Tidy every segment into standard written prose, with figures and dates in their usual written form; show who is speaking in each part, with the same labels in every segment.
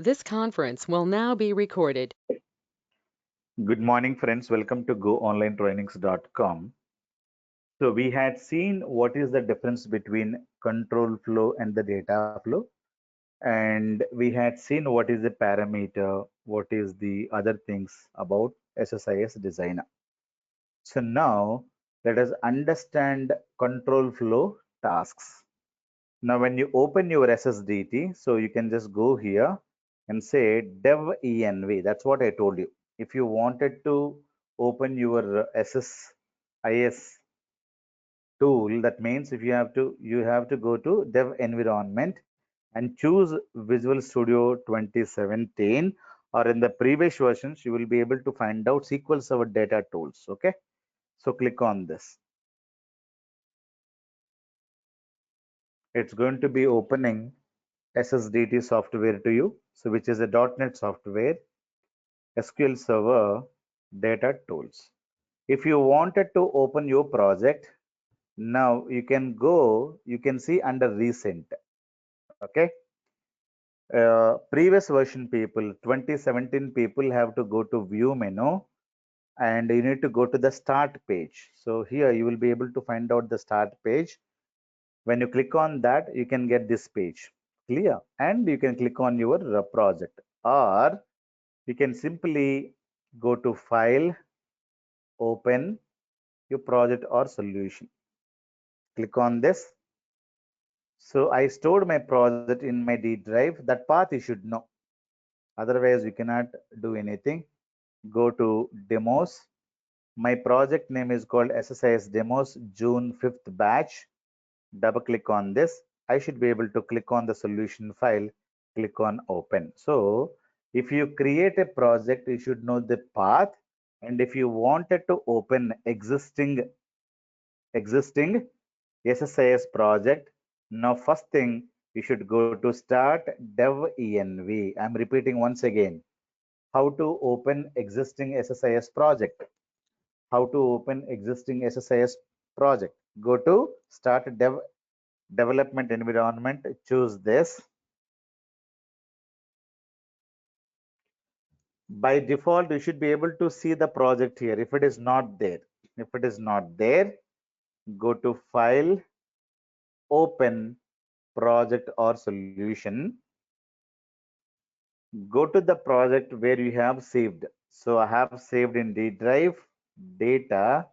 Speaker 1: This conference will now be recorded.
Speaker 2: Good morning, friends. Welcome to goonlinetrainings.com. So we had seen what is the difference between control flow and the data flow. And we had seen what is the parameter, what is the other things about SSIS designer. So now let us understand control flow tasks. Now when you open your SSDT, so you can just go here and say dev env. That's what I told you. If you wanted to open your SSIS tool, that means if you have to go to dev environment and choose Visual Studio 2017, or in the previous versions you will be able to find out SQL Server data tools. Okay, so click on this. It's going to be opening SSDT software to you, so which is a .NET software, SQL Server data tools. If you wanted to open your project, now you can see under recent. Okay, previous version people, 2017 people have to go to view menu and you need to go to the start page. So here you will be able to find out the start page. When you click on that, you can get this page clear, and you can click on your project, or you can simply go to file, open your project or solution. Click on this. So I stored my project in my D drive. That path you should know. Otherwise, you cannot do anything. Go to demos. My project name is called SSIS demos June 5th batch. Double click on this. I should be able to click on the solution file, click on open. So if you create a project, you should know the path. And if you wanted to open existing SSIS project, now first thing you should go to start dev env. I'm repeating once again. How to open existing SSIS project. How to open existing SSIS project. Go to start development environment, choose this. By default, you should be able to see the project here. If it is not there, go to file, open project or solution. Go to the project where you have saved. So I have saved in D drive, data,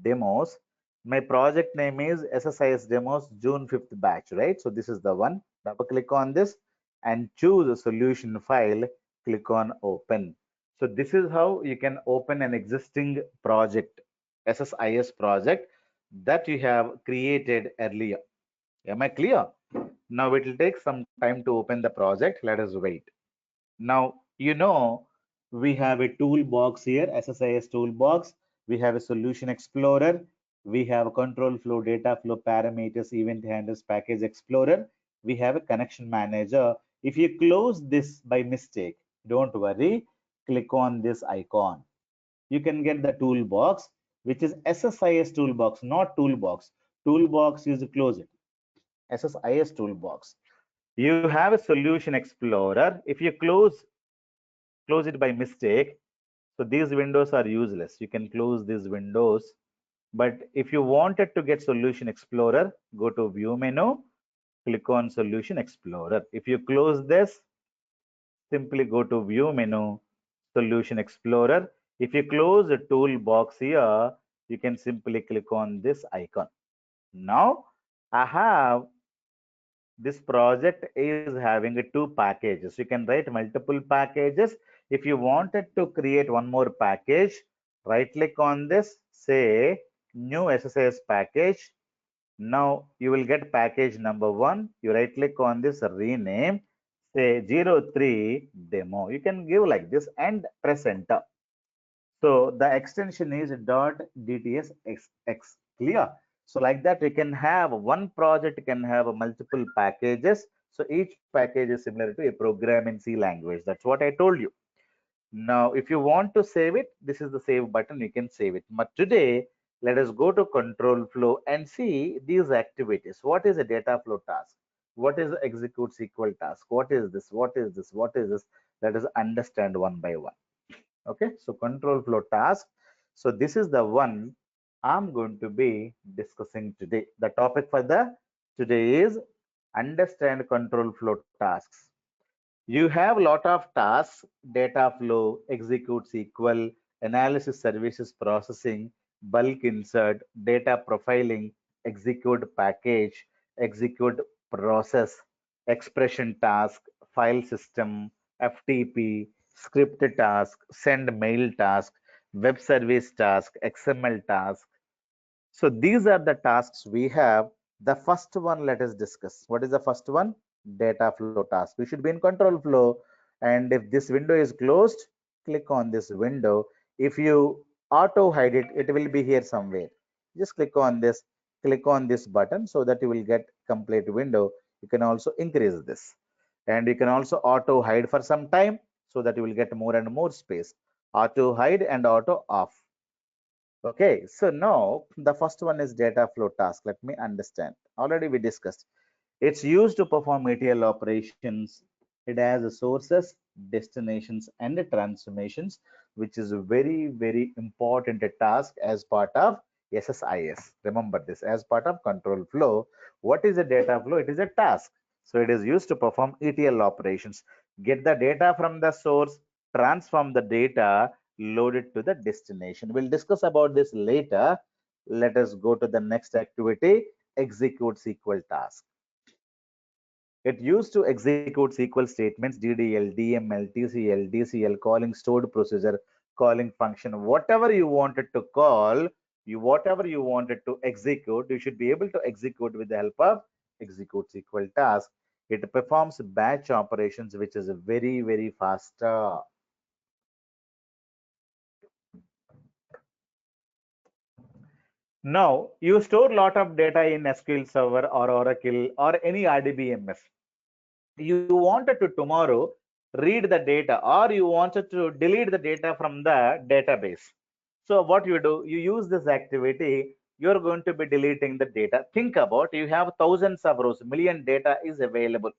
Speaker 2: demos. My project name is SSIS demos June 5th batch, right? So this is the one. Double click on this and choose a solution file. Click on open. So this is how you can open an existing project, SSIS project that you have created earlier. Am I clear? Now it will take some time to open the project. Let us wait. Now, we have a toolbox here, SSIS toolbox. We have a solution explorer. We have a control flow, data flow, parameters, event handlers, package explorer. We have a connection manager. If you close this by mistake, don't worry, click on this icon. You can get the toolbox, which is SSIS toolbox, not toolbox. Toolbox is close it. SSIS toolbox. You have a solution explorer. If you close it by mistake, so these windows are useless. You can close these windows. But if you wanted to get Solution Explorer, go to View menu, click on Solution Explorer. If you close this, simply go to View menu, Solution Explorer. If you close the toolbox here, you can simply click on this icon. Now, I have this project is having two packages. You can write multiple packages. If you wanted to create one more package, right click on this, say new SSIS package. Now you will get package number 1. You right click on this, rename, say 03 demo. You can give like this and press enter. So the extension is .dtsx. Clear? So like that, we can have one project can have multiple packages. So each package is similar to a program in C language. That's what I told you. Now, if you want to save it, this is the save button. You can save it. But today, let us go to control flow and see these activities. What is a data flow task? What is executes equal task? What is this? What is this? What is this? Let us understand one by one. Okay, so control flow task. So this is the one I'm going to be discussing today. The topic for the today is understand control flow tasks. You have lot of tasks: data flow, execute SQL, analysis services processing, bulk insert, data profiling, execute package, execute process, expression task, file system, FTP, script task, send mail task, web service task, XML task. So these are the tasks we have. The first one, let us discuss. What is the first one? Data flow task. We should be in control flow. And if this window is closed, click on this window. If you auto hide it, it will be here somewhere. Just click on this button so that you will get complete window. You can also increase this. And you can also auto hide for some time so that you will get more and more space. Auto hide and auto off. Okay, so now the first one is data flow task. Let me understand. Already we discussed. It's used to perform ETL operations. It has sources, destinations, and transformations, which is a very, very important task as part of SSIS. Remember this as part of control flow. What is a data flow? It is a task. So it is used to perform ETL operations. Get the data from the source, transform the data, load it to the destination. We'll discuss about this later. Let us go to the next activity, execute SQL task. It used to execute SQL statements, DDL, DML, TCL, DCL, calling stored procedure, calling function, whatever you wanted to call, whatever you wanted to execute, you should be able to execute with the help of execute SQL task. It performs batch operations, which is very, very fast. Now, you store lot of data in SQL Server or Oracle or any RDBMS. You wanted to tomorrow read the data or you wanted to delete the data from the database. So what you do, you use this activity, you're going to be deleting the data. Think about, you have thousands of rows, million data is available.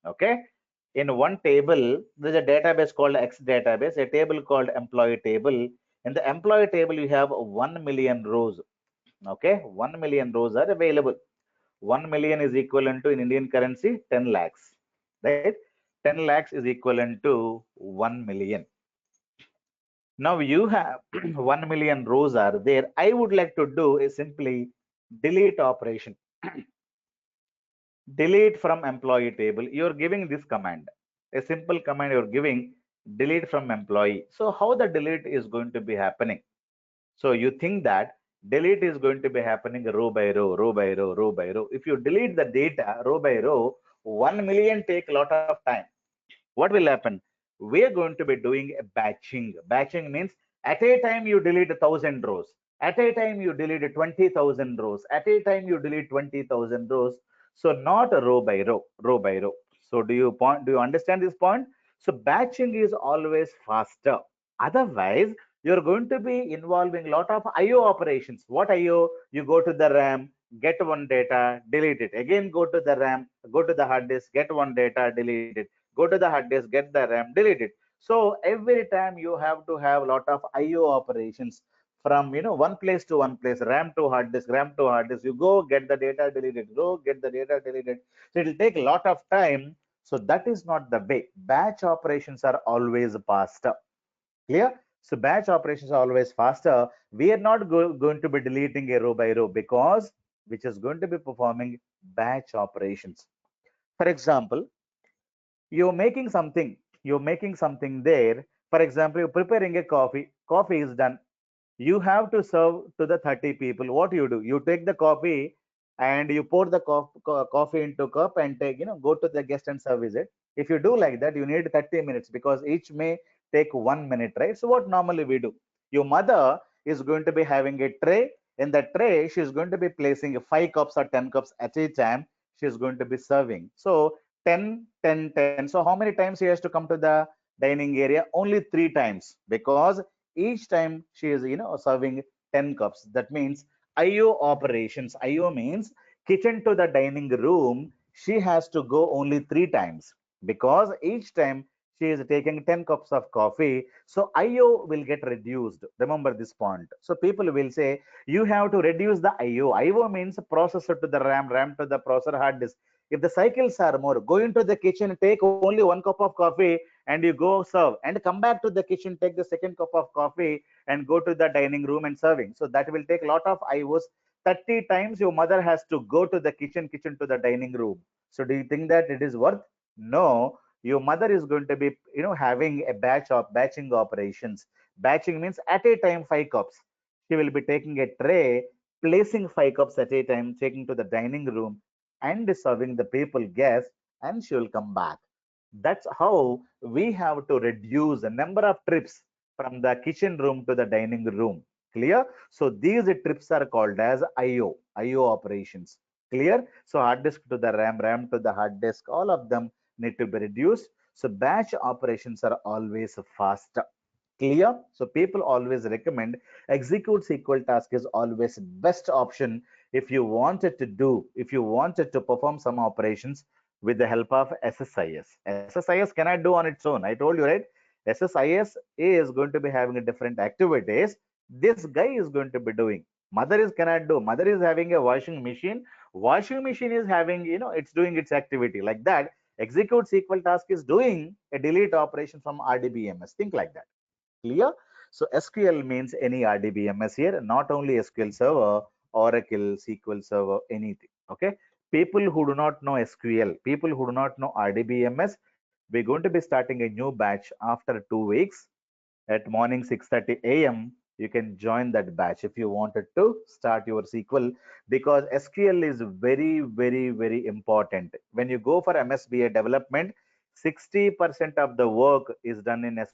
Speaker 2: Okay. In one table, there's a database called X database, a table called employee table. In the employee table, you have 1 million rows. Okay. 1 million rows are available. 1 million is equivalent to in Indian currency 10 lakhs, right? 10 lakhs is equivalent to 1 million. Now you have 1 million rows are there. I would like to do is simply delete operation. Delete from employee table. You're giving this command, a simple command you're giving, delete from employee. So how the delete is going to be happening? So you think that delete is going to be happening row by row, row by row, row by row. If you delete the data row by row, 1 million take a lot of time. What will happen? We are going to be doing a batching. Batching means at a time you delete 1,000 rows. At a time you delete 20,000 rows. At a time you delete 20,000 rows. So not a row by row, row by row. So do you understand this point? So batching is always faster. Otherwise, you're going to be involving a lot of IO operations. What IO? You go to the RAM, get one data, delete it. Again, go to the RAM, go to the hard disk, get one data, delete it. Go to the hard disk, get the RAM, delete it. So every time you have to have a lot of IO operations from one place to one place, RAM to hard disk, RAM to hard disk. You go get the data, delete it. Go get the data, delete it. So it will take a lot of time. So that is not the way. Batch operations are always faster. Clear? So batch operations are always faster. We are not going to be deleting a row by row because which is going to be performing batch operations. For example, you're making something there. For example, you're preparing a coffee. Coffee is done. You have to serve to the 30 people. What do? You take the coffee and you pour the coffee into cup and go to the guest and service it. If you do like that, you need 30 minutes because each may take 1 minute, right? So what normally we do, your mother is going to be having a tray. In the tray she's going to be placing 5 cups or 10 cups at a time. She's going to be serving. So 10, 10, 10. So how many times she has to come to the dining area? Only 3 times, because each time she is serving 10 cups. That means IO operations. IO means kitchen to the dining room. she has to go only 3 times because each time she is taking 10 cups of coffee. So IO will get reduced. Remember this point. So people will say you have to reduce the IO. IO means processor to the RAM, RAM to the processor, hard disk. If the cycles are more, go into the kitchen, take only 1 cup of coffee and you go serve and come back to the kitchen, take the second cup of coffee and go to the dining room and serving. So that will take a lot of IOs. 30 times your mother has to go to the kitchen to the dining room. So do you think that it is worth? No. Your mother is going to be, having a batching operations. Batching means at a time 5 cups. She will be taking a tray, placing 5 cups at a time, taking to the dining room and serving the people guests, and she will come back. That's how we have to reduce the number of trips from the kitchen room to the dining room. Clear? So these trips are called as IO operations. Clear? So hard disk to the RAM, RAM to the hard disk, all of them need to be reduced. So batch operations are always fast. Clear? So people always recommend execute SQL task is always best option if you wanted to do, if you wanted to perform some operations with the help of SSIS. SSIS cannot do on its own. I told you, right? SSIS is going to be having different activities. This guy is going to be doing. Mother is cannot do. Mother is having a washing machine. Washing machine is having, it's doing its activity like that. Execute SQL task is doing a delete operation from RDBMS. Think like that. Clear? So SQL means any RDBMS here, not only SQL Server, Oracle, SQL Server, anything. Okay. People who do not know SQL, people who do not know RDBMS, we're going to be starting a new batch after 2 weeks at morning 6:30 a.m. You can join that batch if you wanted to start your SQL because SQL is very, very, very important. When you go for MSBI development, 60% of the work is done in SSIS.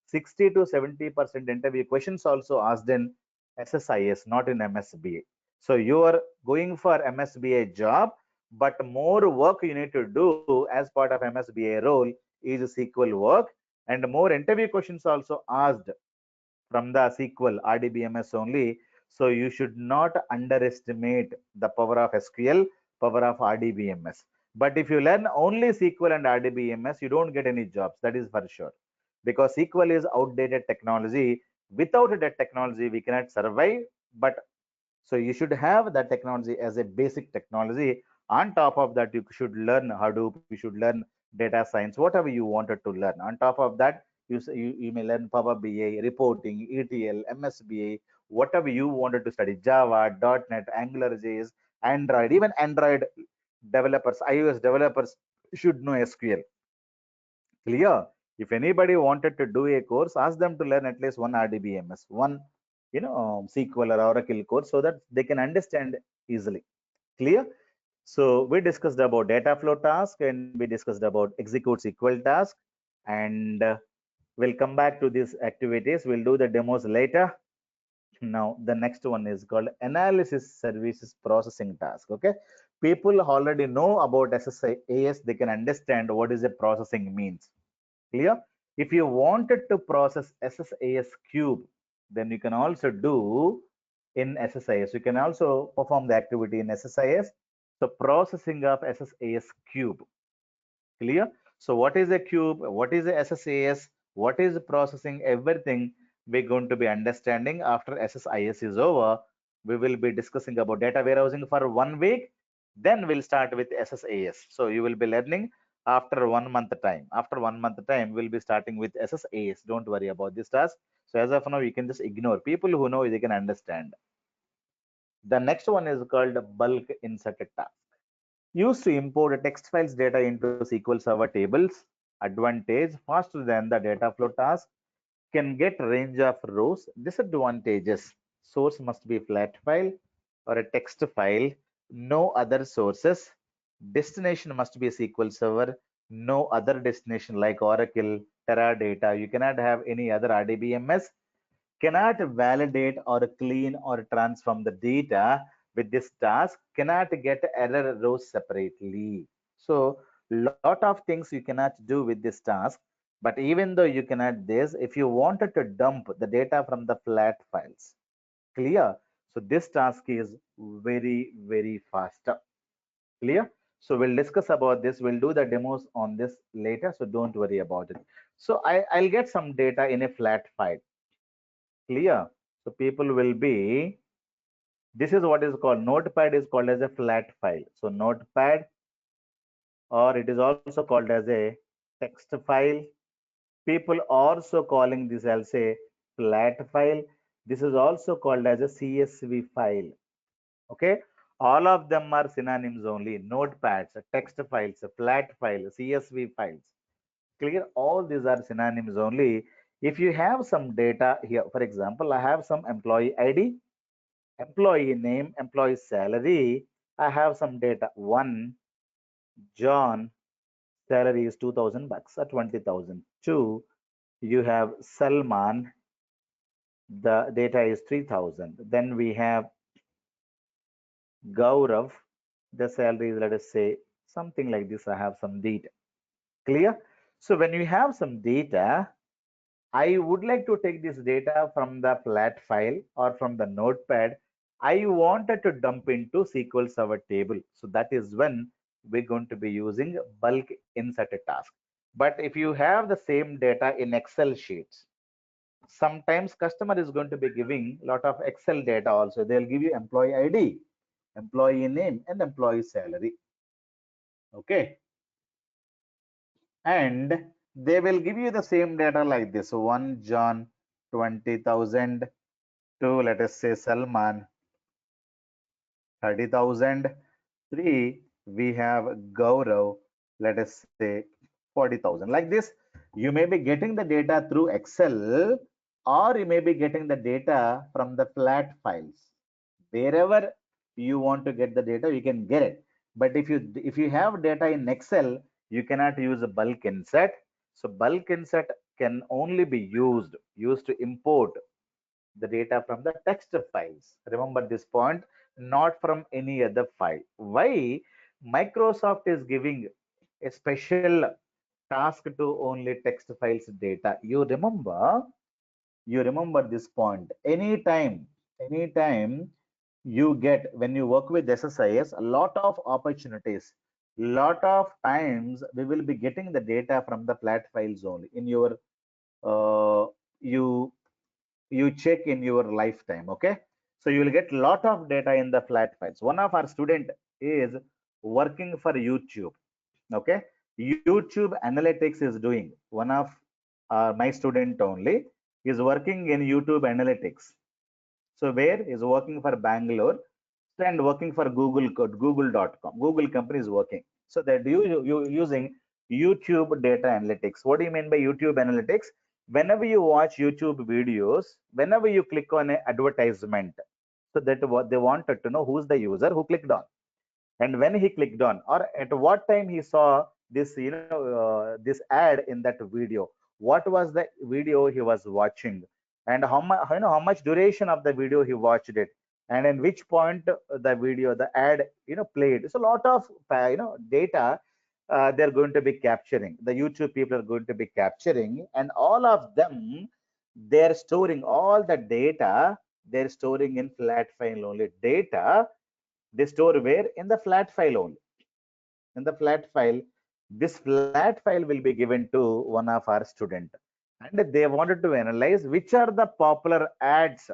Speaker 2: 60 to 70% interview questions also asked in SSIS, not in MSBA. So you are going for MSBA job, but more work you need to do as part of MSBA role is SQL work, and more interview questions also asked from the SQL RDBMS only. So you should not underestimate the power of SQL, power of RDBMS. But if you learn only SQL and RDBMS, you don't get any jobs. That is for sure. Because SQL is outdated technology. Without that technology, we cannot survive. But so you should have that technology as a basic technology. On top of that, you should learn Hadoop, you should learn data science, whatever you wanted to learn. On top of that, you may learn Power BI, reporting, ETL, MSBA, whatever you wanted to study, Java, .NET, AngularJS, Android, even Android developers, iOS developers should know SQL. Clear? If anybody wanted to do a course, ask them to learn at least one RDBMS, one SQL or Oracle course so that they can understand easily. Clear? So we discussed about data flow task and we discussed about execute SQL task, and we'll come back to these activities. We'll do the demos later. Now the next one is called analysis services processing task. Okay, people already know about SSIS. They can understand what is a processing means. Clear? If you wanted to process SSIS cube, then you can also do in SSIS. You can also perform the activity in SSIS. So processing of SSIS cube. Clear? So what is a cube? What is a SSIS? What is processing? Everything we're going to be understanding after SSIS is over. We will be discussing about data warehousing for 1 week. Then we'll start with SSIS. So you will be learning after 1 month time. After 1 month time, we'll be starting with SSIS. Don't worry about this task. So as of now, you can just ignore. People who know, they can understand. The next one is called bulk inserted task. Used to import text files data into SQL Server tables. Advantage, faster than the data flow task. Can get range of rows. Disadvantages, source must be flat file or a text file. No other sources. Destination must be a SQL Server. No other destination like Oracle, Teradata. You cannot have any other RDBMS. Cannot validate or clean or transform the data with this task. Cannot get error rows separately. So lot of things you cannot do with this task. But even though you cannot this, if you wanted to dump the data from the flat files, clear? So this task is very, very fast. Clear? So we'll discuss about this. We'll do the demos on this later. So don't worry about it. So I'll get some data in a flat file. Clear? So people will be, this is what is called, notepad is called as a flat file. So notepad, or it is also called as a text file. People also calling this as a flat file. This is also called as a CSV file. Okay, all of them are synonyms only. Notepads, text files, flat files, CSV files. Clear? All these are synonyms only. If you have some data here, for example, I have some employee ID, employee name, employee salary. I have some data. One, John, salary is 2000 bucks or 20,000. Two, you have Salman, the data is 3000. Then we have Gaurav, the salary is, let us say, something like this. I have some data. Clear? So when you have some data, I would like to take this data from the flat file or from the notepad. I wanted to dump into SQL Server table. So that is when we're going to be using bulk insert task. But if you have the same data in Excel sheets, sometimes customer is going to be giving a lot of Excel data also. They'll give you employee ID, employee name, and employee salary. Okay. And they will give you the same data like this. So 1 John 20,000, to let us say Salman 30,000, 3 we have Gaurav, let us say 40,000. Like this, you may be getting the data through Excel, or you may be getting the data from the flat files. Wherever you want to get the data, you can get it. But if you have data in Excel, you cannot use a bulk insert. So bulk insert can only be used to import the data from the text files. Remember this point, not from any other file. Why? Microsoft is giving a special task to only text files data. You remember this point. Anytime you get, when you work with SSIS, a lot of opportunities, lot of times we will be getting the data from the flat files only in your you you check in your lifetime. Okay, so you will get lot of data in the flat files. One of our student is working for YouTube. Okay, YouTube analytics is doing, one of my student only is working in YouTube analytics. So where is working for Bangalore and working for Google.com. Google company is working. So that you using YouTube data analytics. What do you mean by YouTube analytics? Whenever you watch YouTube videos, whenever you click on an advertisement, so that what they wanted to know, who's the user who clicked on, and when he clicked on, or at what time he saw this, this ad in that video, what was the video he was watching, and how much, how much duration of the video he watched it, and in which point the video, the ad, played. It's a lot of data they're going to be capturing, the YouTube people are going to be capturing, and all of them, they're storing all the data, they're storing in flat file only. Data they store where? In the flat file only. In the flat file, this flat file will be given to one of our student, and they wanted to analyze which are the popular ads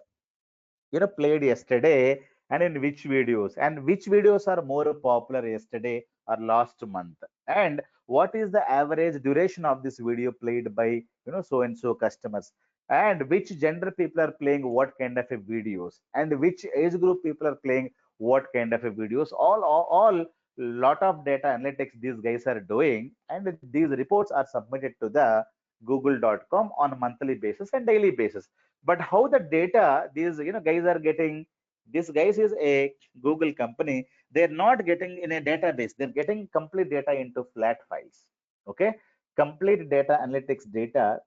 Speaker 2: played yesterday, and in which videos, and which videos are more popular yesterday or last month, and what is the average duration of this video played by so and so customers, and which gender people are playing what kind of a videos, and which age group people are playing what kind of a videos. All lot of data analytics these guys are doing, and these reports are submitted to the google.com on a monthly basis and daily basis. But how the data these guys are getting, this guys is a Google company, they're not getting in a database, they're getting complete data into flat files. Okay, complete data analytics data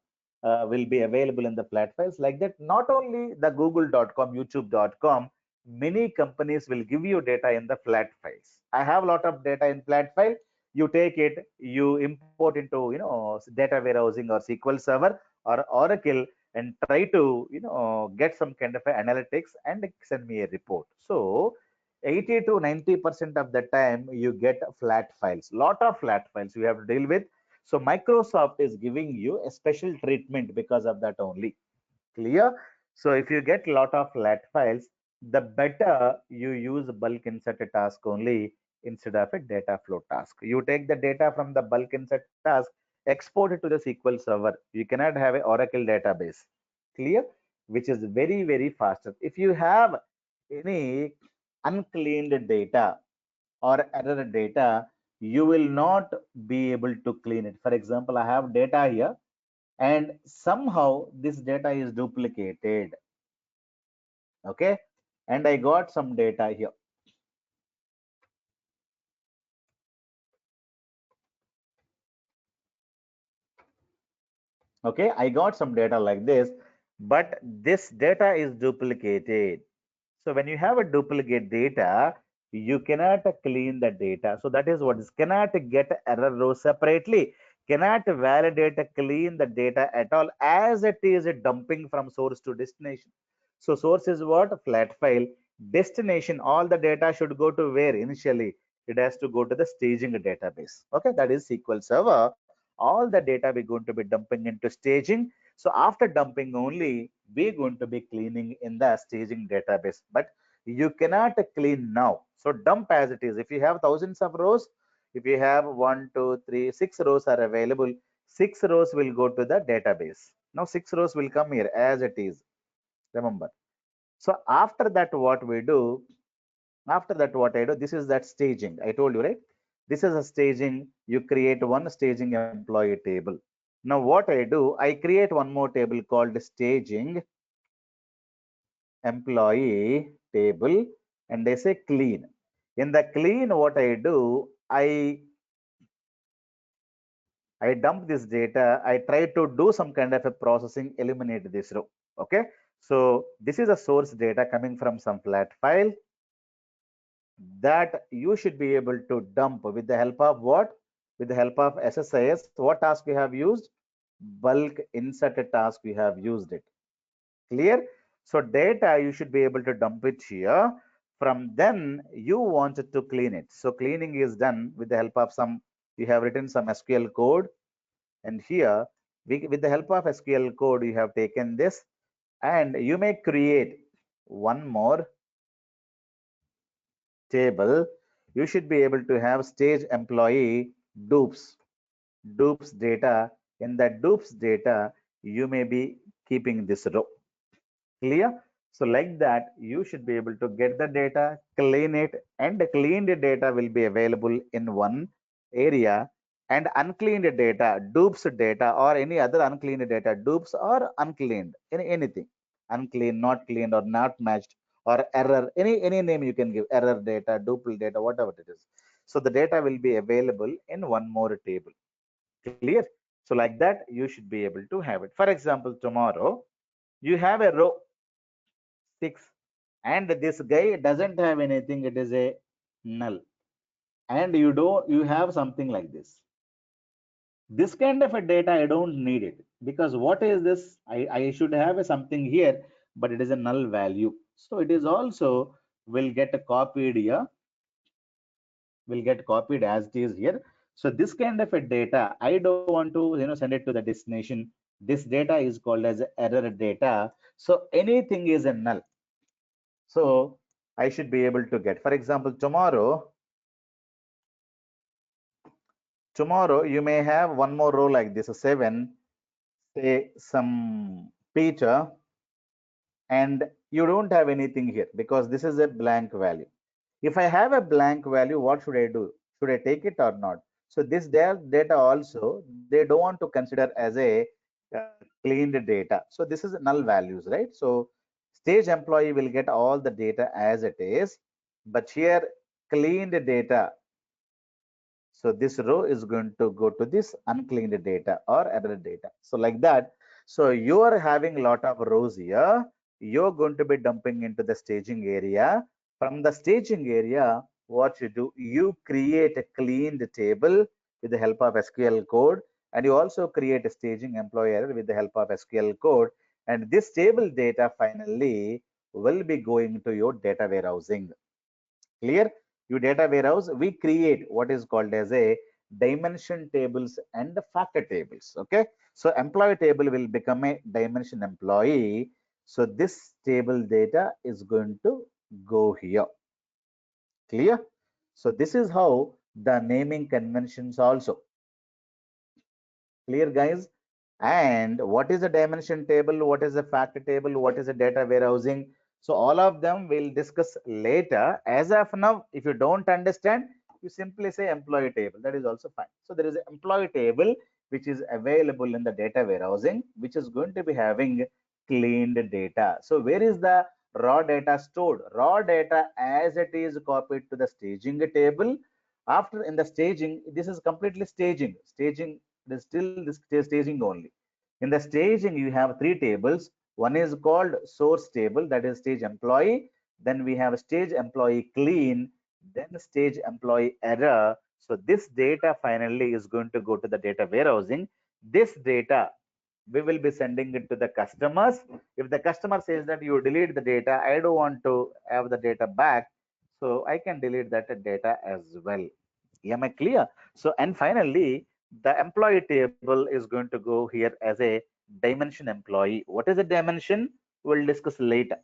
Speaker 2: will be available in the flat files. Like that, not only the google.com, youtube.com, many companies will give you data in the flat files. I have a lot of data in flat file. You take it, you import into data warehousing or SQL Server or Oracle, and try to get some kind of analytics and send me a report. So 80 to 90% of the time you get flat files, lot of flat files you have to deal with. So Microsoft is giving you a special treatment because of that only. Clear? So if you get lot of flat files, the better you use bulk insert task only instead of a data flow task. You take the data from the bulk insert task, export it to the SQL server. You cannot have a Oracle database. Clear? Which is very, very faster. If you have any uncleaned data or error data, you will not be able to clean it. For example, I have data here and somehow this data is duplicated. Okay, and I got some data here. Okay, I got some data like this, but this data is duplicated. So when you have a duplicate data, you cannot clean the data. So that is what is cannot get error row separately, cannot validate clean the data at all as it is dumping from source to destination. So source is what? Flat file. Destination, all the data should go to where initially? It has to go to the staging database. Okay, that is SQL Server. All the data we're going to be dumping into staging. So after dumping only, we're going to be cleaning in the staging database. But you cannot clean now. So dump as it is. If you have thousands of rows, if you have 1, 2, 3, 6 rows are available, 6 rows will go to the database. Now 6 rows will come here as it is. Remember. So after that, what we do, after that, what I do, this is that staging. I told you, right? This is a staging. You create one staging employee table. Now what I do, I create one more table called staging employee table and they say clean. In the clean, what I do, I dump this data. I try to do some kind of a processing, eliminate this row. Okay. So this is a source data coming from some flat file that you should be able to dump with the help of what? With the help of SSIS. What task we have used? Bulk insert task we have used it. Clear? So data you should be able to dump it here. From then you wanted to clean it. So cleaning is done with the help of some, you have written some SQL code, and here with the help of SQL code you have taken this, and you may create one more table. You should be able to have stage employee dupes data. In that dupes data, you may be keeping this row. Clear? So like that, you should be able to get the data, clean it, and the cleaned data will be available in one area. And uncleaned data, dupes data, or any other uncleaned data, dupes or uncleaned, anything, unclean, not cleaned, or not matched, or error, any name you can give, error data, duple data, whatever it is. So the data will be available in one more table. Clear? So like that, you should be able to have it. For example, tomorrow you have a row 6 and this guy doesn't have anything, it is a null, and you have something like this kind of a data. I don't need it because what is this? I should have something here, but it is a null value, so it is also will get copied here, will get copied as it is here. So this kind of a data I don't want to send it to the destination. This data is called as error data, so anything is a null. So I should be able to get, for example, tomorrow you may have one more row like this, 7, say some Peter, and you don't have anything here because this is a blank value. If I have a blank value, what should I do? Should I take it or not? So this their data also, they don't want to consider as a uh, cleaned data. So this is null values, right? So stage employee will get all the data as it is, but here cleaned data. So this row is going to go to this uncleaned data or error data. So like that. So you are having a lot of rows here. You're going to be dumping into the staging area. From the staging area, what you do, you create a cleaned table with the help of SQL code, and you also create a staging employee error with the help of SQL code. And this table data finally will be going to your data warehousing. Clear? Your data warehouse, we create what is called as a dimension tables and the factor tables. Okay. So employee table will become a dimension employee. So this table data is going to go here. Clear? So this is how the naming conventions also. Clear, guys? And what is a dimension table? What is a fact table? What is a data warehousing? So all of them we'll discuss later. As of now, if you don't understand, you simply say employee table. That is also fine. So there is an employee table which is available in the data warehousing, which is going to be having cleaned data. So where is the raw data stored? Raw data as it is copied to the staging table. After in the staging, this is completely staging. It is still this staging only. In the staging, you have three tables. One is called source table, that is stage employee. Then we have stage employee clean, then stage employee error. So this data finally is going to go to the data warehousing. This data we will be sending it to the customers. If the customer says that you delete the data, I don't want to have the data back, so I can delete that data as well. Am I clear? So, and finally, the employee table is going to go here as a dimension employee. What is a dimension? We'll discuss later.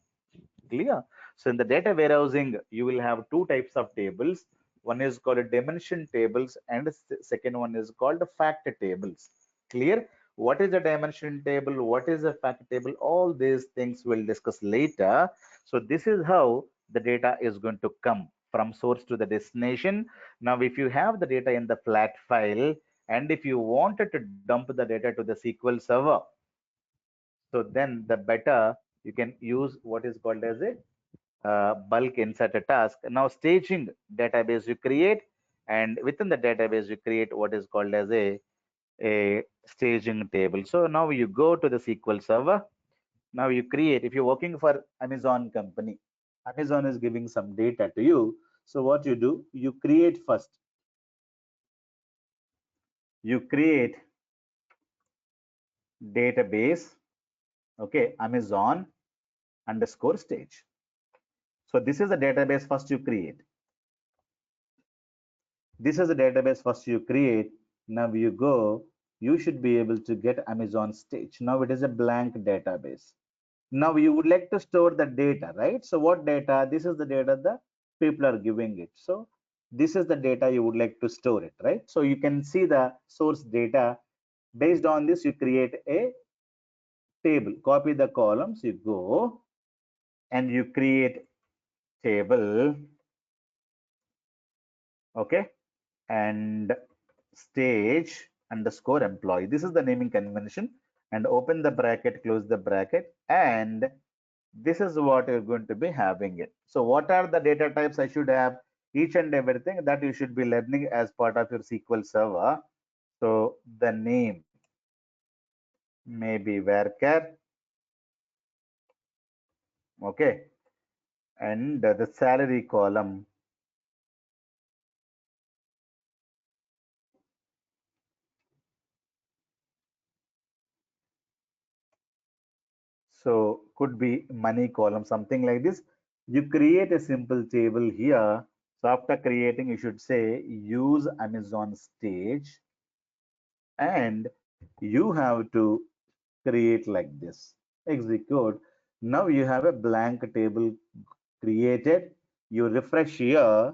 Speaker 2: Clear? So in the data warehousing, you will have two types of tables. One is called dimension tables, and second one is called fact tables. Clear? What is a dimension table? What is a fact table? All these things we'll discuss later. So this is how the data is going to come from source to the destination. Now, if you have the data in the flat file, and if you wanted to dump the data to the SQL server, so then the better you can use what is called as a bulk insert a task. Now staging database you create, and within the database you create what is called as a staging table. So now you go to the SQL server. Now you create, if you're working for Amazon company, Amazon is giving some data to you. So what you do, you create first, you create database, okay, Amazon underscore stage. So this is the database first you create. This is the database first you create. Now you go, you should be able to get Amazon stage. Now it is a blank database. Now you would like to store the data, right? So what data? This is the data the people are giving it. So this is the data you would like to store it, right? So you can see the source data. Based on this, you create a table, copy the columns, you go and you create table, okay? And stage underscore employee. This is the naming convention, and open the bracket, close the bracket, and this is what you're going to be having it. So what are the data types I should have? Each and everything that you should be learning as part of your SQL server. So the name may be varchar, okay, and the salary column. So could be money column, something like this. You create a simple table here. So after creating, you should say use Amazon stage, and you have to create like this. Execute. Now you have a blank table created. You refresh here.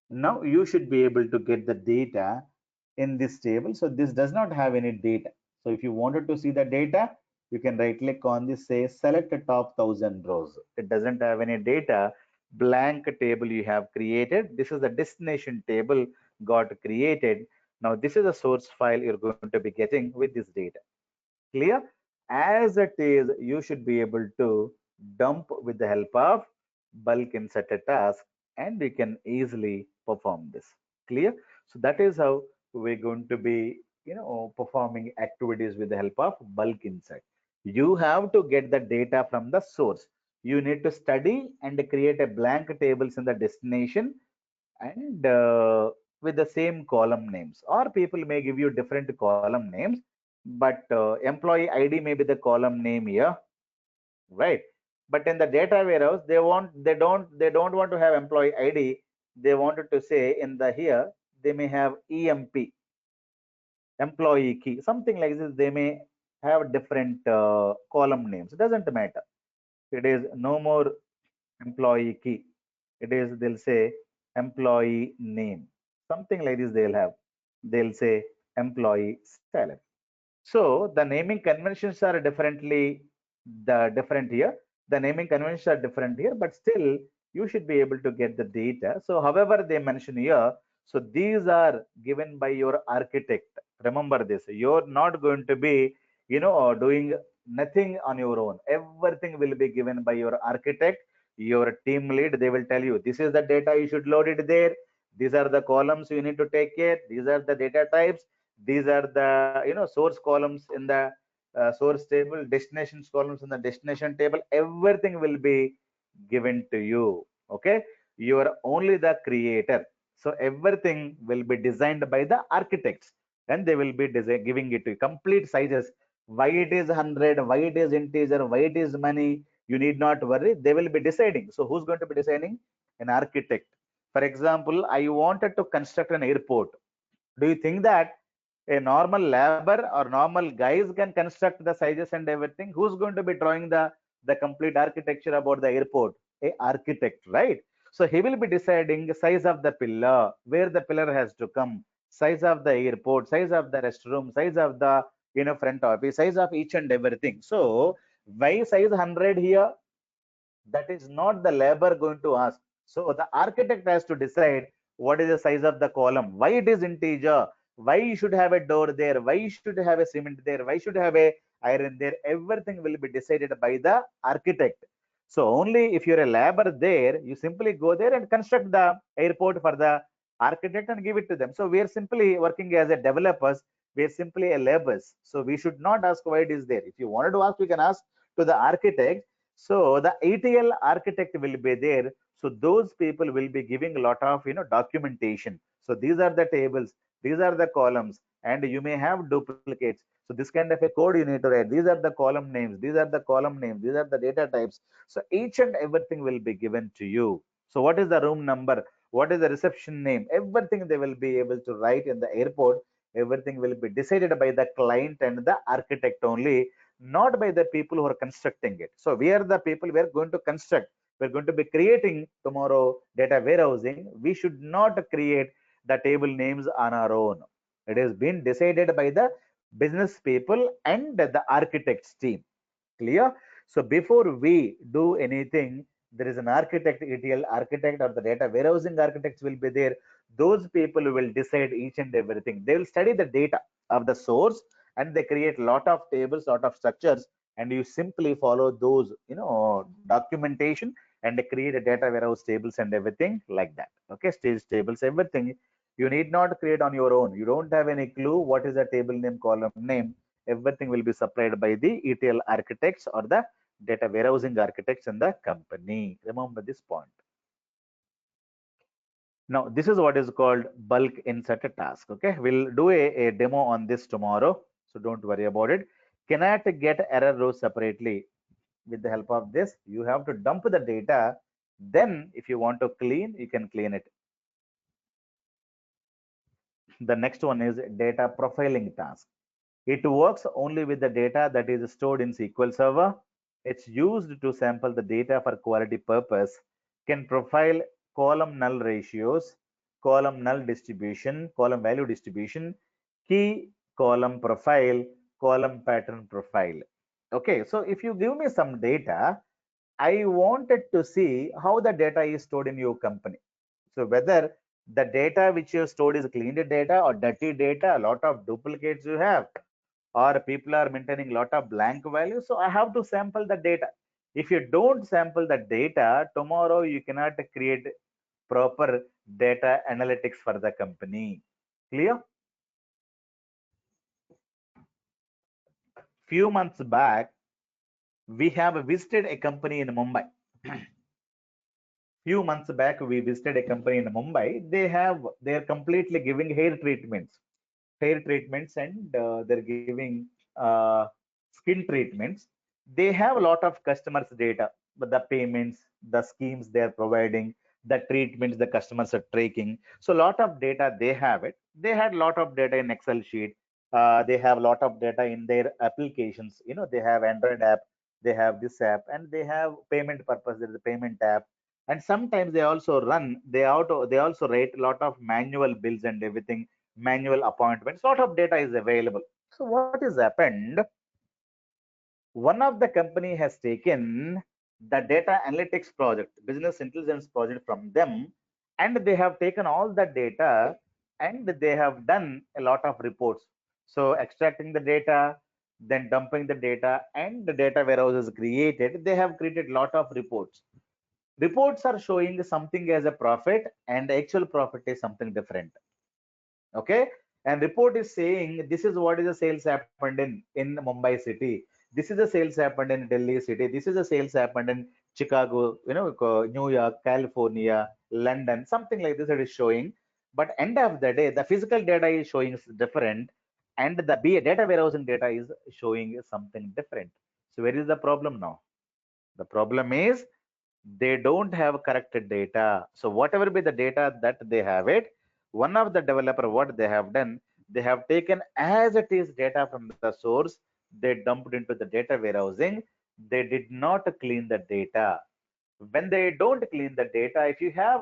Speaker 2: Now you should be able to get the data in this table. So this does not have any data. So if you wanted to see the data, you can right click on this, say select the top 1000 rows. It doesn't have any data. Blank table you have created. This is the destination table got created. Now this is a source file you're going to be getting with this data. Clear? As it is, you should be able to dump with the help of bulk insert a task, and we can easily perform this. Clear? So that is how we're going to be, performing activities with the help of bulk insert. You have to get the data from the source. You need to study and create a blank tables in the destination, and with the same column names, or people may give you different column names, but employee ID may be the column name here, right? But in the data warehouse, they don't want to have employee ID. They wanted to say in the here they may have EMP, employee key, something like this. They may have different column names. It doesn't matter. It is no more employee key. It is, they'll say employee name, something like this. They'll say employee salary. So the naming conventions are differently, the different here. The naming conventions are different here, but still you should be able to get the data. So however they mention here, so these are given by your architect. Remember this, you're not going to be, doing nothing on your own. Everything will be given by your architect, your team lead. They will tell you this is the data, you should load it there. These are the columns you need to take care. These are the data types. These are the source columns in the source table, destinations columns in the destination table. Everything will be given to you. Okay, you are only the creator. So everything will be designed by the architects, and they will be giving it to you complete sizes. Why it is 100, why it is integer, why it is money, you need not worry. They will be deciding. So who's going to be deciding? An architect. For example, I wanted to construct an airport. Do you think that a normal labor or normal guys can construct the sizes and everything? Who's going to be drawing the complete architecture about the airport? A architect, right? So he will be deciding the size of the pillar, where the pillar has to come, size of the airport, size of the restroom, size of the front office, size of each and everything. So why size 100 here? That is not the labor going to ask. So the architect has to decide what is the size of the column, why it is integer, why you should have a door there, why you should have a cement there, why should have a iron there. Everything will be decided by the architect. So only if you're a labor there, you simply go there and construct the airport for the architect and give it to them. So we are simply working as a developers. We are simply a laborers. So we should not ask why it is there. If you wanted to ask, we can ask to the architect. So the ETL architect will be there. So those people will be giving a lot of documentation. So these are the tables, these are the columns, and you may have duplicates. So this kind of a code you need to write. These are the column names, these are the column names, these are the data types. So each and everything will be given to you. So what is the room number? What is the reception name? Everything they will be able to write in the airport. Everything will be decided by the client and the architect only, not by the people who are constructing it. So we are the people, we are going to construct, we're going to be creating tomorrow data warehousing. We should not create the table names on our own. It has been decided by the business people and the architects team. Clear? So before we do anything, there is an architect, ETL architect or the data warehousing architects will be there. Those people will decide each and everything. They will study the data of the source and they create lot of tables, lot of structures, and you simply follow those, documentation and create a data warehouse tables and everything like that. Okay, stage tables, everything you need not create on your own. You don't have any clue what is the table name, column name. Everything will be supplied by the ETL architects or the data warehousing architects in the company. Remember this point. Now, this is what is called bulk insert task. Okay, we'll do a demo on this tomorrow, so don't worry about it. Cannot get error rows separately. With the help of this, you have to dump the data. Then, if you want to clean, you can clean it. The next one is data profiling task. It works only with the data that is stored in SQL Server. It's used to sample the data for quality purpose, can profile column null ratios, column null distribution, column value distribution, key column profile, column pattern profile. Okay, so if you give me some data, I wanted to see how the data is stored in your company. So whether the data which you stored is cleaned data or dirty data, a lot of duplicates you have, or people are maintaining a lot of blank values. So I have to sample the data. If you don't sample the data, tomorrow you cannot create proper data analytics for the company. Clear? Few months back, we have visited a company in Mumbai. Few months back, we visited a company in Mumbai. They're completely giving hair treatments, and they're giving skin treatments. They have a lot of customers data. the payments, the schemes they are providing, the treatments the customers are taking. So a lot of data they have it. They had a lot of data in Excel sheet. They have a lot of data in their applications. They have Android app, they have this app, and they have payment purpose. There is a payment app, and sometimes they also write a lot of manual bills and everything, manual appointments. A lot of data is available. So what has happened? One of the company has taken the data analytics project, business intelligence project from them, and they have taken all the data and they have done a lot of reports. So extracting the data, then dumping the data, and the data warehouse is created. They have created a lot of reports. Reports are showing something as a profit, and the actual profit is something different. Okay, and report is saying this is what is the sales happened in Mumbai city, this is the sales happened in Delhi city, this is the sales happened in Chicago, New York, California, London, something like this it is showing. But end of the day the physical data is showing different, and the data warehousing data is showing something different. So where is the problem now? The problem is they don't have correct data. So whatever be the data that they have it, one of the developer what they have done, they have taken as it is data from the source, they dumped into the data warehousing. They did not clean the data. When they don't clean the data, if you have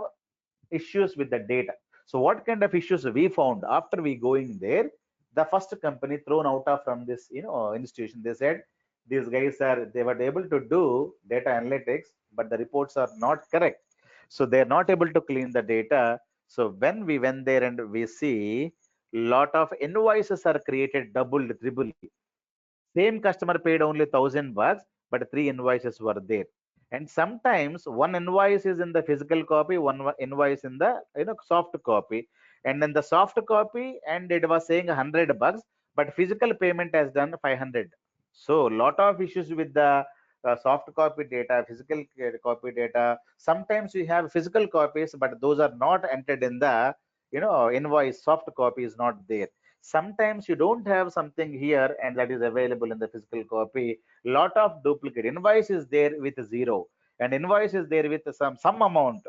Speaker 2: issues with the data. So what kind of issues we found after we going there? The first company thrown out of from this institution, they said these guys they were able to do data analytics, but the reports are not correct. So they're not able to clean the data. So when we went there and we see lot of invoices are created double, triple. Same customer paid only $1,000, but three invoices were there. And sometimes one invoice is in the physical copy, one invoice in the soft copy. And then the soft copy, and it was saying $100, but physical payment has done 500. So lot of issues with the soft copy data, physical copy data. Sometimes we have physical copies, but those are not entered in the invoice. Soft copy is not there. Sometimes you don't have something here and that is available in the physical copy. Lot of duplicate invoice is there with zero, and invoice is there with some amount.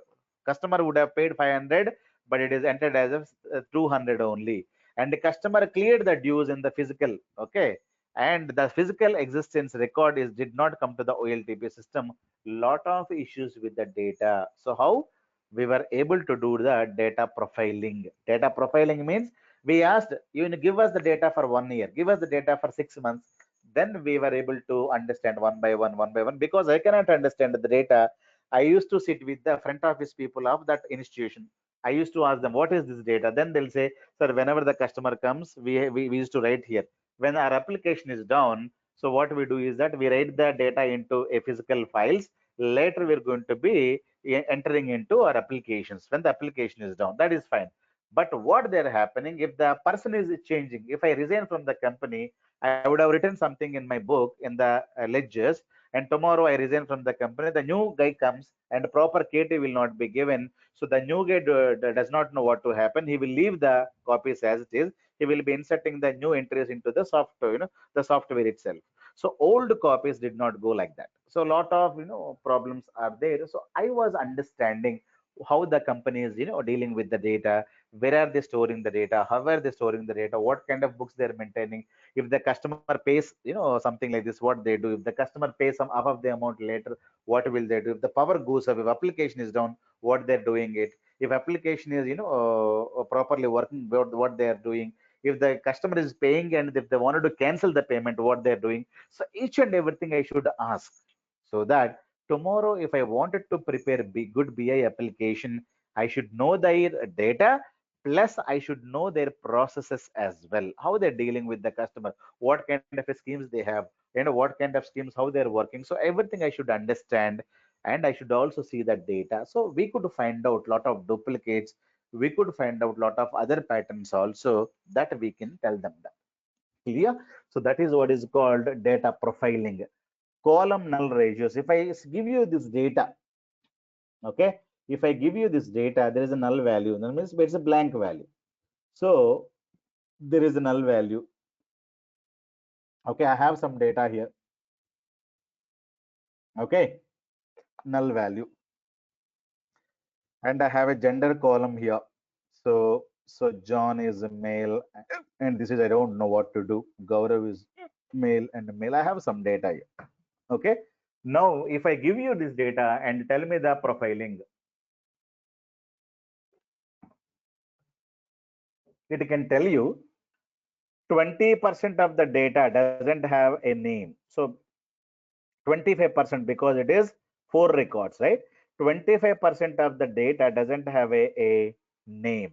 Speaker 2: Customer would have paid 500, but it is entered as of 200 only, and the customer cleared the dues in the physical. Okay, and the physical existence record is did not come to the OLTP system. Lot of issues with the data. So how we were able to do the data profiling? Data profiling means we asked you give us the data for 1 year, give us the data for 6 months. Then we were able to understand one by one, because I cannot understand the data. I used to sit with the front office people of that institution. I used to ask them what is this data. Then they'll say, sir, whenever the customer comes, we used to write here. When our application is down, so what we do is that we write the data into a physical files. Later we're going to be entering into our applications when the application is down. That is fine. But what they're happening, if the person is changing, if I resign from the company, I would have written something in my book in the ledgers, and tomorrow I resign from the company, the new guy comes and proper KT will not be given. So the new guy does not know what to happen. He will leave the copies as it is. He will be inserting the new entries into the software, the software itself. So old copies did not go like that. So a lot of problems are there. So I was understanding how the company is dealing with the data, where are they storing the data, how are they storing the data, what kind of books they're maintaining. If the customer pays something like this, what they do. If the customer pays some half of the amount later, what will they do? If the power goes up, if application is down, what they're doing it. If application is properly working, what they are doing. If the customer is paying and if they wanted to cancel the payment, what they're doing. So each and everything I should ask, so that tomorrow if I wanted to prepare good BI application, I should know their data, plus I should know their processes as well, how they're dealing with the customer, what kind of schemes they have, what kind of schemes, how they're working. So everything I should understand, and I should also see that data. So we could find out a lot of duplicates, we could find out a lot of other patterns also, that we can tell them that. Clear? So that is what is called data profiling. Column null ratios. If I give you this data, okay, if I give you this data, there is a null value. That means it's a blank value. So there is a null value. Okay, I have some data here. Okay, null value. And I have a gender column here. So John is a male, and this is I don't know what to do. Gaurav is male and male. I have some data here. Okay. Now, if I give you this data and tell me the profiling, it can tell you 20% of the data doesn't have a name. So 25% because it is 4 records, right? 25% of the data doesn't have a name,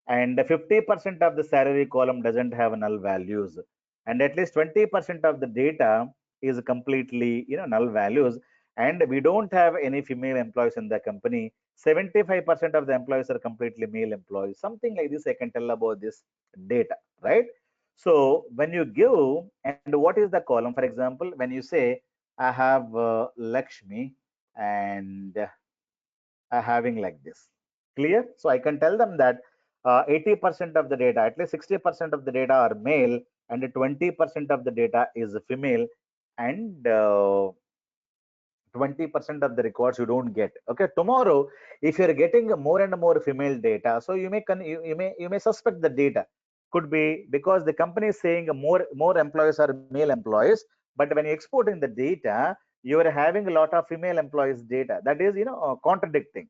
Speaker 2: and 50% of the salary column doesn't have null values, and at least 20% of the data is completely null values, and we don't have any female employees in the company. 75% of the employees are completely male employees. Something like this I can tell about this data, right? So when you give, and what is the column, for example, when you say I have Lakshmi and having like this. Clear? So I can tell them that 80% of the data, at least 60% of the data are male, and 20% of the data is female, and 20% of the records you don't get. Okay, tomorrow if you're getting more and more female data, so you may suspect the data could be because the company is saying more employees are male employees, but when you exporting the data, you are having a lot of female employees data. That is contradicting.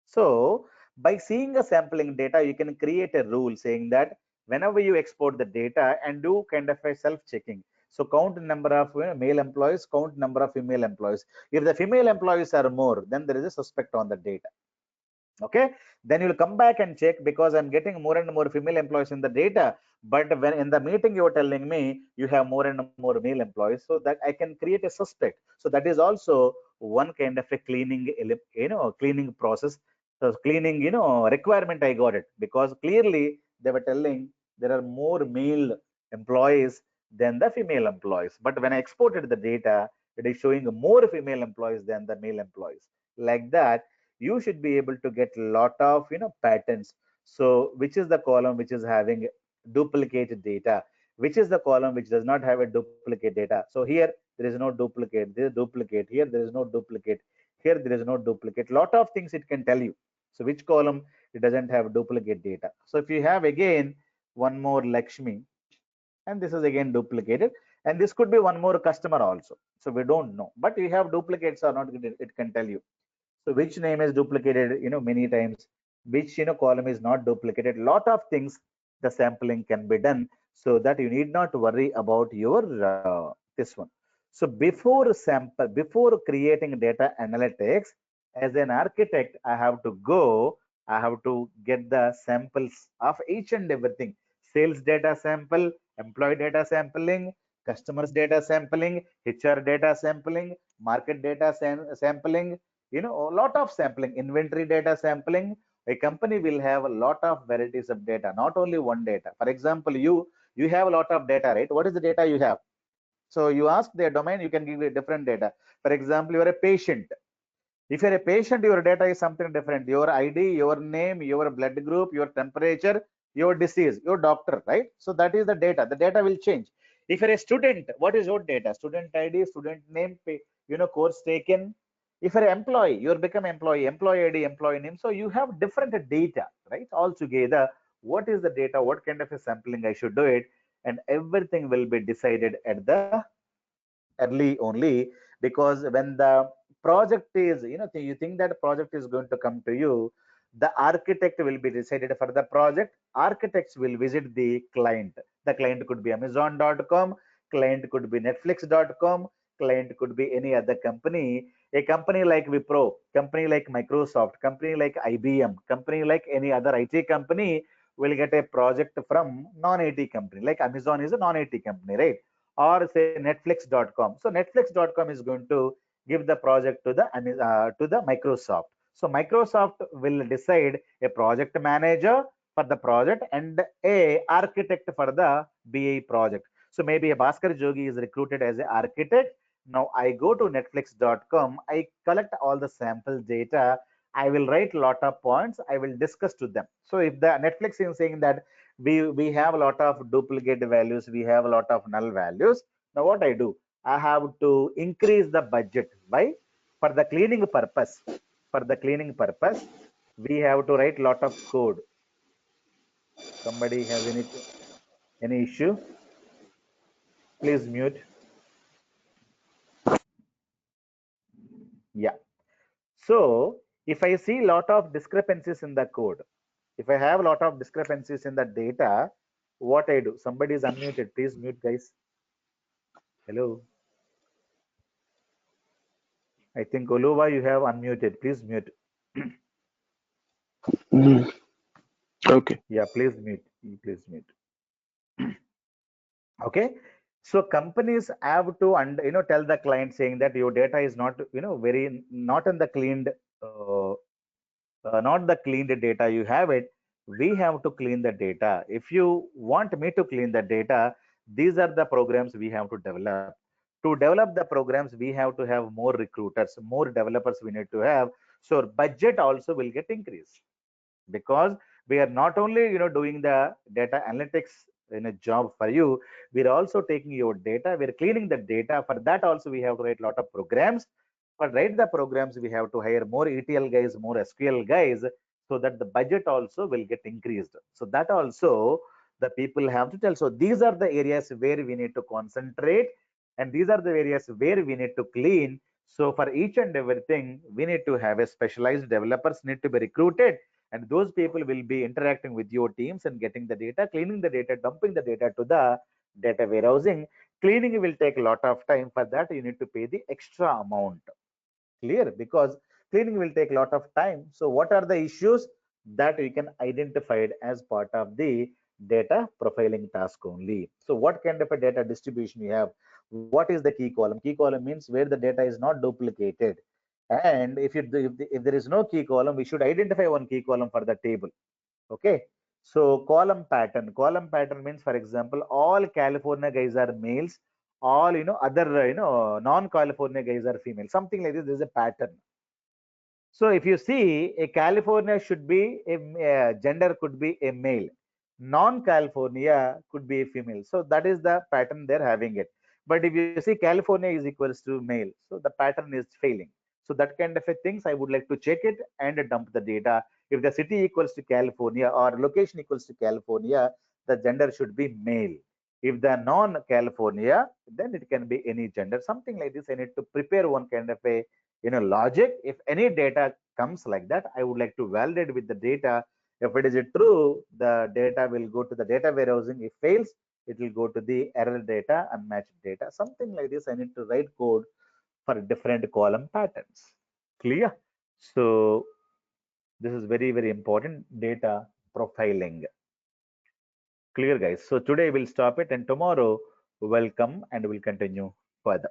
Speaker 2: So by seeing a sampling data, you can create a rule saying that whenever you export the data and do kind of a self-checking. So count number of male employees, count number of female employees. If the female employees are more, then there is a suspect on the data. Okay, then you'll come back and check because I'm getting more and more female employees in the data, but when in the meeting you're telling me you have more and more male employees, so that I can create a suspect. So that is also one kind of a cleaning process. So cleaning requirement I got it because clearly they were telling there are more male employees than the female employees, but when I exported the data, it is showing more female employees than the male employees. Like that, you should be able to get a lot of patterns. So which is the column which is having duplicate data, which is the column which does not have a duplicate data. So here there is no duplicate, there is duplicate, here there is no duplicate, here there is no duplicate. Lot of things it can tell you. So which column it doesn't have duplicate data. So if you have again one more Lakshmi, and this is again duplicated, and this could be one more customer also, so we don't know, but we have duplicates or not, it can tell you. So which name is duplicated, many times, which, column is not duplicated. Lot of things the sampling can be done so that you need not worry about your this one. So before creating data analytics, as an architect, I have to get the samples of each and everything. Sales data sample, employee data sampling, customers data sampling, HR data sampling, market data sampling, a lot of sampling, inventory data sampling. A company will have a lot of varieties of data, not only one data. For example, you have a lot of data, right? What is the data you have? So you ask their domain, you can give a different data. For example, you are a patient. If you're a patient, your data is something different. Your ID, your name, your blood group, your temperature, your disease, your doctor, right? So that is the data. The data will change. If you're a student, what is your data? Student ID, student name, course taken. If you're an employee, you'll become employee ID, employee name. So you have different data, right? Altogether, what is the data? What kind of a sampling I should do it? And everything will be decided at the early only, because when the project is you think that project is going to come to you, the architect will be decided for the project. Architects will visit the client. The client could be amazon.com, client could be netflix.com, client could be any other company, a company like Wipro, company like Microsoft, company like IBM, company like any other IT company will get a project from non-IT company. Like Amazon is a non-IT company, right? Or say netflix.com. So netflix.com is going to give the project to the Microsoft. So Microsoft will decide a project manager for the project and a architect for the BA project. So maybe a Bhaskar Jogi is recruited as an architect. Now I go to netflix.com, I collect all the sample data, I will write a lot of points, I will discuss to them. So if the Netflix is saying that we have a lot of duplicate values, we have a lot of null values, now what I do, I have to increase the budget by For the cleaning purpose, we have to write lot of code. Somebody has any issue? Please mute. Yeah. So if I see lot of discrepancies in the code, if I have a lot of discrepancies in the data, what I do? Somebody is unmuted. Please mute, guys. Hello. I think Oluwa, you have unmuted. Please mute.
Speaker 3: Mm, okay.
Speaker 2: Yeah, please mute. Please mute. Okay. So companies have to tell the client saying that your data is not very not in the cleaned not the cleaned data you have it. We have to clean the data. If you want me to clean the data, these are the programs we have to develop. To develop the programs, we have to have more recruiters, more developers we need to have. So budget also will get increased, because we are not only doing the data analytics in a job for you, we're also taking your data, we're cleaning the data. For that also we have to write a lot of programs. For write the programs, we have to hire more ETL guys, more SQL guys, so that the budget also will get increased. So that also the people have to tell. So these are the areas where we need to concentrate, and these are the areas where we need to clean. So for each and everything, we need to have a specialized developers need to be recruited, and those people will be interacting with your teams and getting the data, cleaning the data, dumping the data to the data warehousing. Cleaning will take a lot of time. For that you need to pay the extra amount. Clear? Because cleaning will take a lot of time. So what are the issues that we can identify it as part of the data profiling task only? So what kind of a data distribution you have? What is the key column? Key column means where the data is not duplicated. And if there is no key column, we should identify one key column for the table. Okay. So column pattern means, for example, all California guys are males, all other non-California guys are female, something like this. There's a pattern. So if you see, a California should be gender could be a male, non-California could be a female. So that is the pattern they're having it. But if you see California is equals to male, so the pattern is failing. So that kind of a things I would like to check it and dump the data. If the city equals to California or location equals to California, the gender should be male. If the non-California, then it can be any gender, something like this. I need to prepare one kind of a logic. If any data comes like that, I would like to validate with the data. If it is true, the data will go to the data warehousing. If fails, it will go to the error data, unmatched data, something like this. I need to write code for different column patterns. Clear? So this is very, very important, data profiling. Clear, guys? So today we'll stop it, and tomorrow we'll come and we'll continue further.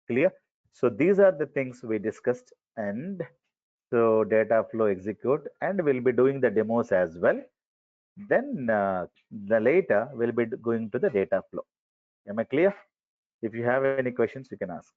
Speaker 2: Clear? So these are the things we discussed, and so data flow execute, and we'll be doing the demos as well. Then the later we'll be going to the data flow. Am I clear? If you have any questions, you can ask.